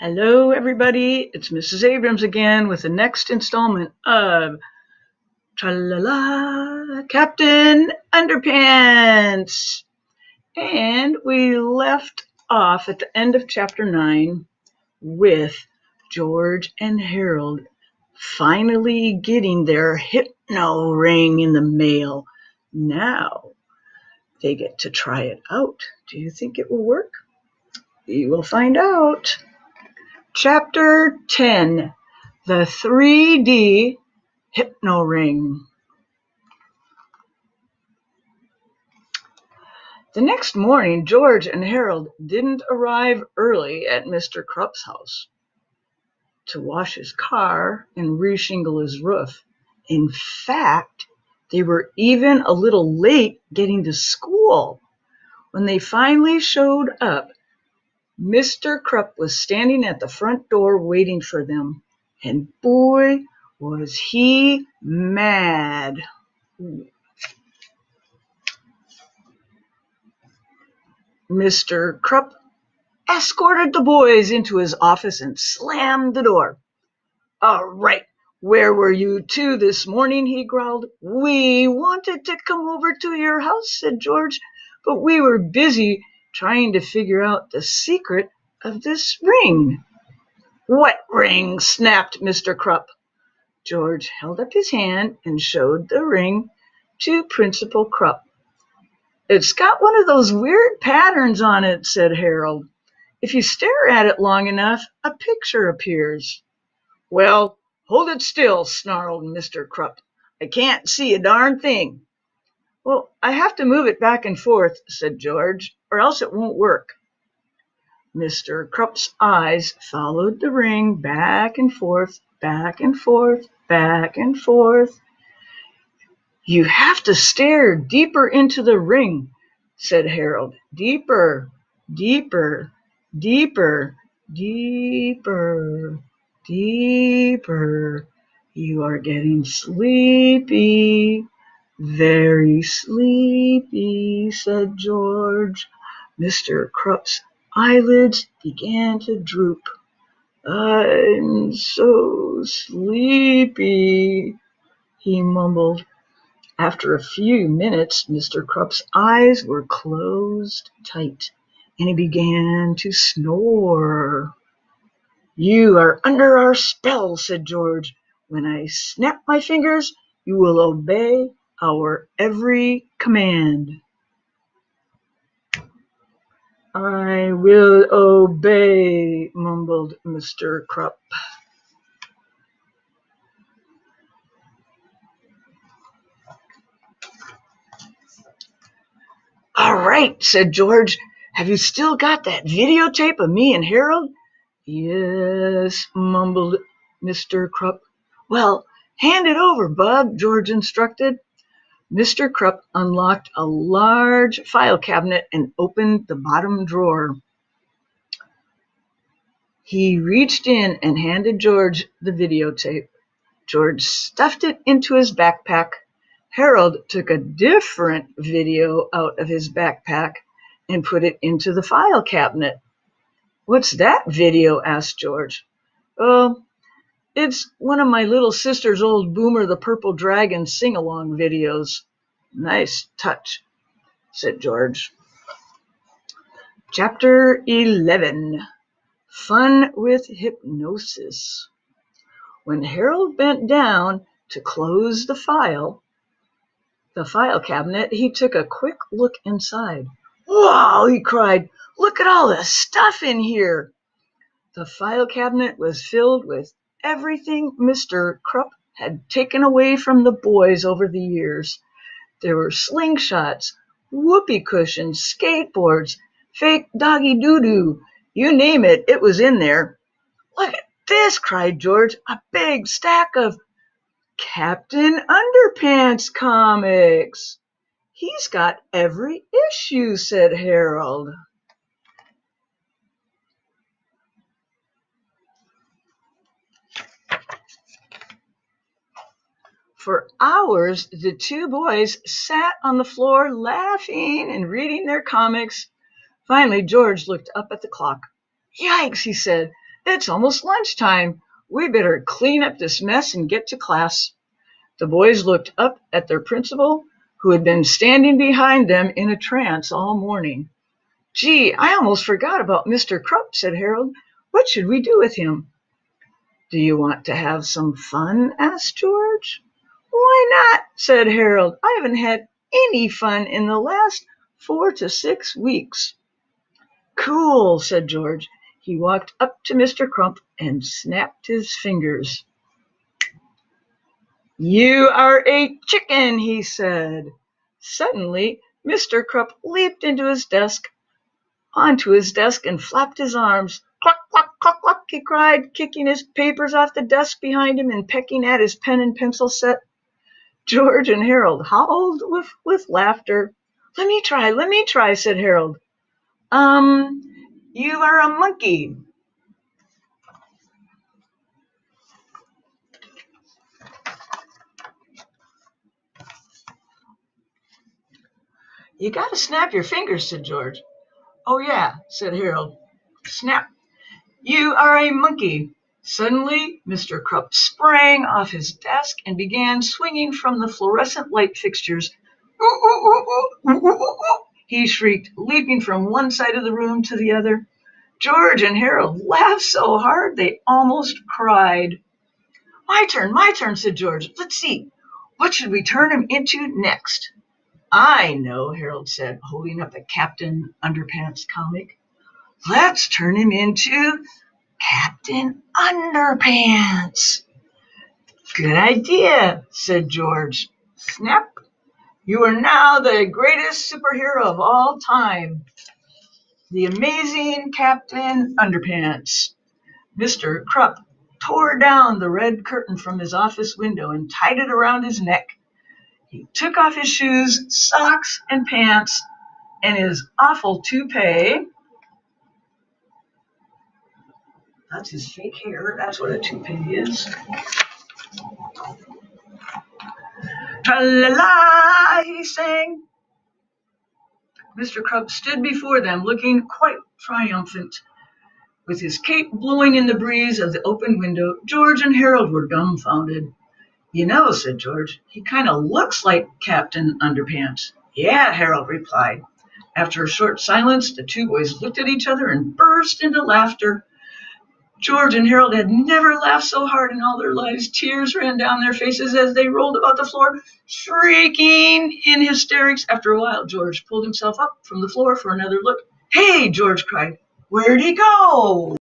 Hello, everybody. It's Mrs. Abrams again with the next installment of Tra-la-la, Captain Underpants. And we left off at the end of chapter 9 with George and Harold finally getting their hypno ring in the mail. Now they get to try it out. Do you think it will work? We will find out. Chapter 10, The 3D Hypno Ring. The next morning, George and Harold didn't arrive early at Mr. Krupp's house to wash his car and reshingle his roof. In fact, they were even a little late getting to school. When they finally showed up, Mr. Krupp was standing at the front door waiting for them. And boy, was he mad. Mr. Krupp escorted the boys into his office and slammed the door. All right, where were you two this morning? He growled. We wanted to come over to your house, said George, but we were busy trying to figure out the secret of this ring. What ring? Snapped Mr. Krupp. George held up his hand and showed the ring to Principal Krupp. It's got one of those weird patterns on it, said Harold. If you stare at it long enough, a picture appears. Well, hold it still, snarled Mr. Krupp. I can't see a darn thing. Well, I have to move it back and forth, said George, or else it won't work. Mr. Krupp's eyes followed the ring back and forth, back and forth, back and forth. You have to stare deeper into the ring, said Harold. Deeper, deeper, deeper, deeper, deeper. You are getting sleepy, very sleepy, said George. Mr. Krupp's eyelids began to droop. I'm so sleepy, he mumbled. After a few minutes, Mr. Krupp's eyes were closed tight, and he began to snore. You are under our spell, said George. When I snap my fingers, you will obey our every command. I will obey, mumbled Mr. Krupp. All right, said George. Have you still got that videotape of me and Harold? Yes, mumbled Mr. Krupp. Well, hand it over, Bub, George instructed. Mr. Krupp unlocked a large file cabinet and opened the bottom drawer. He reached in and handed George the videotape. George stuffed it into his backpack. Harold took a different video out of his backpack and put it into the file cabinet. What's that video? Asked George. Oh, it's one of my little sister's old Boomer the Purple Dragon sing-along videos. Nice touch, said George. Chapter 11, Fun with Hypnosis. When Harold bent down to close the file cabinet, he took a quick look inside. Wow, he cried, look at all the stuff in here. The file cabinet was filled with everything Mr. Krupp had taken away from the boys over the years. There were slingshots, whoopee cushions, skateboards, fake doggy doo-doo. You name it, it was in there. Look at this, cried George, a big stack of Captain Underpants comics. He's got every issue, said Harold. For hours, the two boys sat on the floor laughing and reading their comics. Finally, George looked up at the clock. Yikes, he said. It's almost lunchtime. We better clean up this mess and get to class. The boys looked up at their principal, who had been standing behind them in a trance all morning. Gee, I almost forgot about Mr. Krupp, said Harold. What should we do with him? Do you want to have some fun? Asked George. Why not? Said Harold. I haven't had any fun in the last 4 to 6 weeks. Cool, said George. He walked up to Mr. Crump and snapped his fingers. You are a chicken, he said. Suddenly, Mr. Crump leaped onto his desk and flapped his arms. Cluck, cluck, cluck, cluck, he cried, kicking his papers off the desk behind him and pecking at his pen and pencil set. George and Harold howled with laughter. Let me try, said Harold. You are a monkey. You gotta snap your fingers, said George. Oh yeah, said Harold. Snap. You are a monkey. Suddenly, Mr. Krupp sprang off his desk and began swinging from the fluorescent light fixtures. Ooh, ooh, ooh, ooh, ooh, ooh, ooh, he shrieked, leaping from one side of the room to the other. George and Harold laughed so hard they almost cried. My turn, said George. Let's see. What should we turn him into next? I know, Harold said, holding up a Captain Underpants comic. Let's turn him into Captain Underpants. Good idea, said George. Snap. You are now the greatest superhero of all time. The amazing Captain Underpants. Mr. Krupp tore down the red curtain from his office window and tied it around his neck. He took off his shoes, socks, and pants, and his awful toupee. That's his fake hair. That's what a toupee is. Tra-la-la, he sang. Mr. Krupp stood before them, looking quite triumphant. With his cape blowing in the breeze of the open window, George and Harold were dumbfounded. You know, said George, he kind of looks like Captain Underpants. Yeah, Harold replied. After a short silence, the two boys looked at each other and burst into laughter. George and Harold had never laughed so hard in all their lives. Tears ran down their faces as they rolled about the floor, shrieking in hysterics. After a while, George pulled himself up from the floor for another look. Hey, George cried. Where'd he go?